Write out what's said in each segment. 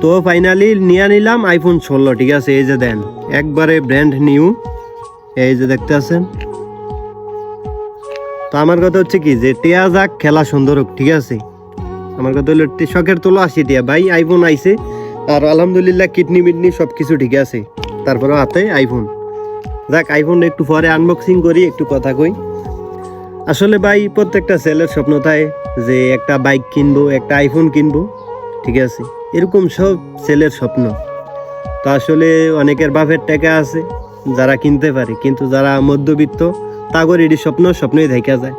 তো ফাইনালি নিয়ে নিলাম আইফোন 16। ঠিক আছে, এই যে দেন একবারে ব্র্যান্ড নিউ, এই যে দেখতে আছেন। তো আমার কথা হচ্ছে কি যে টিয়া যাক, খেলা সুন্দর হোক। ঠিক আছে, আমার কথা হলো শখের তোলো 80 টিয়া ভাই, আইফোন আইছে। আর আলহামদুলিল্লাহ কিডনি মিডনি সব কিছু ঠিক আছে, তারপরে হাতে আইফোন। যাক, আইফোন একটু পরে আনবক্সিং করি, একটু কথা কই। আসলে ভাই প্রত্যেকটা ছেলের স্বপ্ন থাকে যে একটা বাইক কিনবো, একটা আইফোন কিনবো। ঠিক আছে, এরকম সব ছেলের স্বপ্ন। তো আসলে অনেকের বাপের টাকা আছে যারা কিনতে পারে, কিন্তু যারা মধ্যবিত্ত তাগর এটি স্বপ্নই দেখা যায়।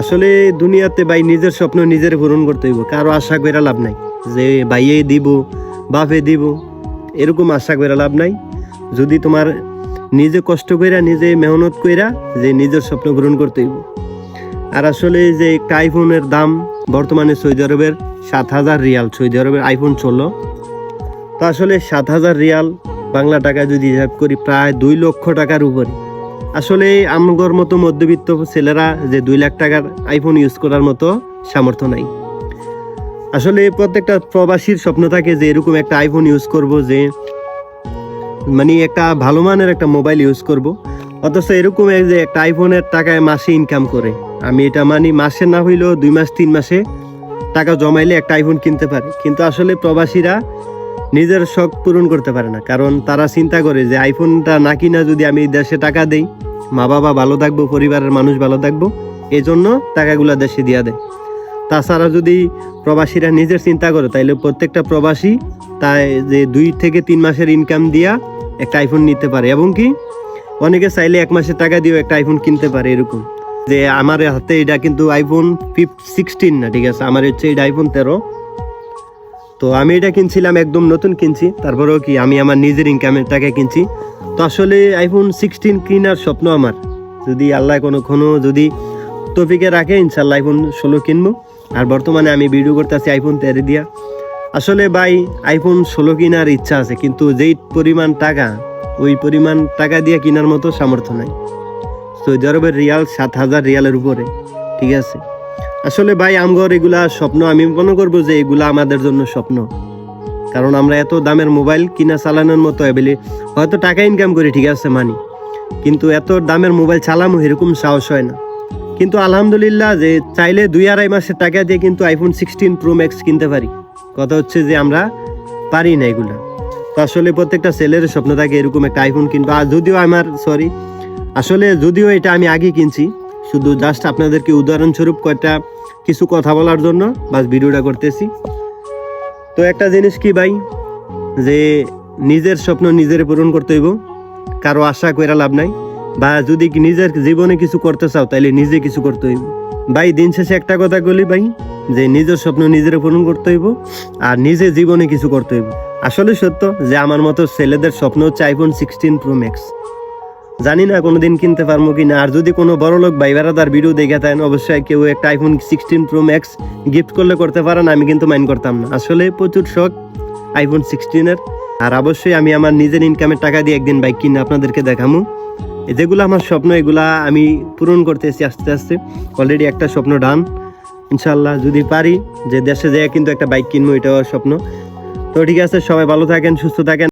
আসলে দুনিয়াতে ভাই নিজের স্বপ্ন নিজের পূরণ করতে হইব, কারো আশা করে লাভ নাই যে ভাইয়ে দিব বাপে দিব, এরকম আশা করে লাভ নাই। যদি তোমার নিজে কষ্ট কইরা নিজে মেহনত কইরা যে নিজের স্বপ্ন পূরণ করতে হইব। আর আসলে যে একটা আইফোনের দাম বর্তমানে সৌদি আরবের 7,000 রিয়াল, সৌদি আরবের আইফোন 16। তো আসলে 7,000 রিয়াল বাংলা টাকায় যদি হিসাব করি প্রায় 2 লক্ষ টাকার উপরে। আসলে আমগর মতো মধ্যবিত্ত ছেলেরা যে 2 লাখ টাকার আইফোন ইউজ করার মতো সামর্থ্য নাই। আসলে প্রত্যেকটা প্রবাসীর স্বপ্ন থাকে যে এরকম একটা আইফোন ইউজ করব, যে মানে একটা ভালো মানের একটা মোবাইল ইউজ করব। অথচ এরকম যে একটা আইফোনের টাকায় মাসে ইনকাম করে, আমি এটা মানি মাসে না হইলেও 2 মাস 3 মাসে টাকা জমাইলে একটা আইফোন কিনতে পারে। কিন্তু আসলে প্রবাসীরা নিজের শখ পূরণ করতে পারে না, কারণ তারা চিন্তা করে যে আইফোনটা না কিনা যদি আমি দেশে টাকা দেই, মা বাবা ভালো থাকবো, পরিবারের মানুষ ভালো থাকবো, এই জন্য টাকাগুলা দেশে দিয়া দেয়। তাছাড়া যদি প্রবাসীরা নিজের চিন্তা করে, তাইলে প্রত্যেকটা প্রবাসী তাই যে 2 থেকে 3 মাসের ইনকাম দিয়া একটা আইফোন নিতে পারে, এবং কি অনেকে চাইলে 1 মাসের টাকা দিয়েও একটা আইফোন কিনতে পারে। এরকম যে আমার হাতে এটা কিন্তু আইফোন 16 না, ঠিক আছে, আমার হচ্ছে এটা আইফোন 13। তো আমি এটা কিনছিলাম একদম নতুন কিনছি, তারপরেও কি আমি আমার নিজের ইনকামের টাকা কিনছি। তো আসলে আইফোন 16 কেনার স্বপ্ন আমার, যদি আল্লাহ কোনো যদি তৌফিকে রাখে ইনশাল্লাহ আইফোন 16 কিনবো। আর বর্তমানে আমি ভিডিও করতেছি আইফোন 13 দিয়া। আসলে ভাই আইফোন 16 কেনার ইচ্ছা আছে, কিন্তু যেই পরিমাণ টাকা, ওই পরিমাণ টাকা দিয়ে কেনার মতো সামর্থ্য নাই। সৌদি আরবের রিয়াল 7,000 রিয়ালের উপরে। ঠিক আছে, আসলে ভাই আমগর এগুলা স্বপ্ন, আমি মনে করবো যে এগুলা আমাদের জন্য স্বপ্ন, কারণ আমরা এত দামের মোবাইল কিনা চালানোর মতো হয়তো টাকা ইনকাম করি, ঠিক আছে মানি, কিন্তু এত দামের মোবাইল চালামো এরকম সাহস হয় না। কিন্তু আলহামদুলিল্লাহ যে চাইলে 2-2.5 মাসের টাকা দিয়ে কিন্তু আইফোন 16 প্রো ম্যাক্স কিনতে পারি। কথা হচ্ছে যে আমরা পারি না এগুলা। তো আসলে প্রত্যেকটা ছেলের স্বপ্ন থাকে এরকম একটা আইফোন কিনবো। আর যদিও এটা আমি আগে কিনছি, শুধু জাস্ট আপনাদেরকে উদাহরণস্বরূপ কিছু কথা বলার জন্য বাস ভিডিওটা করতেছি। তো একটা জিনিস কি ভাই, যে নিজের স্বপ্ন নিজের পূরণ করতে হইব, কারো আশা কইরা লাভ নাই। বা যদি নিজের জীবনে কিছু করতে চাও তাহলে নিজে কিছু করতে হইব ভাই। দিন শেষে একটা কথা বলি ভাই, যে নিজের স্বপ্ন নিজের পূরণ করতে হইব আর নিজে জীবনে কিছু করতে হইব। আসলে সত্য যে আমার মতো ছেলেদের স্বপ্ন হচ্ছে আইফোন 16 প্রো ম্যাক্স। জানি না কোনোদিন কিনতে পারবো কিনা। আর যদি কোনো বড় লোক ভাই বেড়াদার ভিডিও দেখে থাকেন, অবশ্যই কেউ একটা আইফোন 16 প্রো ম্যাক্স গিফট করলে করতে পারেন, আমি কিন্তু মাইন্ড করতাম না। আসলে প্রচুর শখ আইফোন 16-এর। আর অবশ্যই আমি আমার নিজের ইনকামের টাকা দিয়ে একদিন বাইক কিনে আপনাদেরকে দেখামু। যেগুলো আমার স্বপ্ন এগুলা আমি পূরণ করতেছি আস্তে আস্তে। অলরেডি একটা স্বপ্ন ডান, ইনশাল্লাহ যদি পারি যে দেশে যেয়ে কিন্তু একটা বাইক কিনবো, এটাও স্বপ্ন। তো ঠিক আছে, সবাই ভালো থাকেন, সুস্থ থাকেন।